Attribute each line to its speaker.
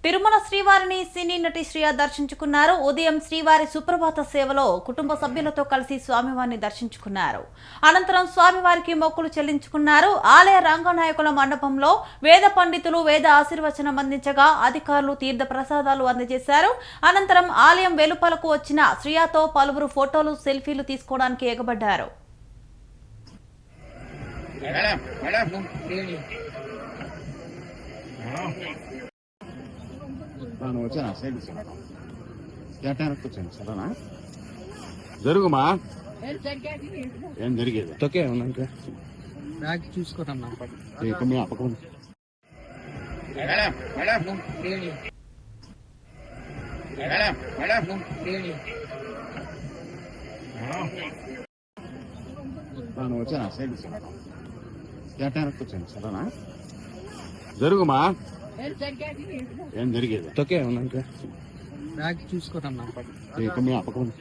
Speaker 1: తిరుమల శ్రీవారిని సినీ నటి శ్రియ దర్శించుకున్నారు. ఉదయం శ్రీవారి సుప్రభాత సేవలో కుటుంబ సభ్యులతో కలిసి స్వామివారిని దర్శించుకున్నారు. అనంతరం స్వామివారికి మొక్కులు చెల్లించుకున్నారు. ఆలయ రంగనాయకుల మండపంలో వేద పండితులు వేద ఆశీర్వచనం అందించగా అధికారులు తీర్థ ప్రసాదాలు అందజేశారు. అనంతరం ఆలయం వెలుపలకు వచ్చిన శ్రియతో పలువురు ఫోటోలు సెల్ఫీలు తీసుకోవడానికి ఎగబడ్డారు.
Speaker 2: వచ్చానా సైడ్ కేటానికి వచ్చాను సరేనా జరుగుమా ఏం జరిగేది ఓకే ఉన్నాక
Speaker 3: బ్యాగ్ చూసుకోరమ్మా
Speaker 2: అప్పకుండా వచ్చానా సైడ్ కేటానికి వచ్చాను సరేనా జరుగుమా ఏం జరిగేది ఓకే ఉన్నాక
Speaker 3: బ్యాగ్ చూసుకోరమ్మా
Speaker 2: అప్పకుండా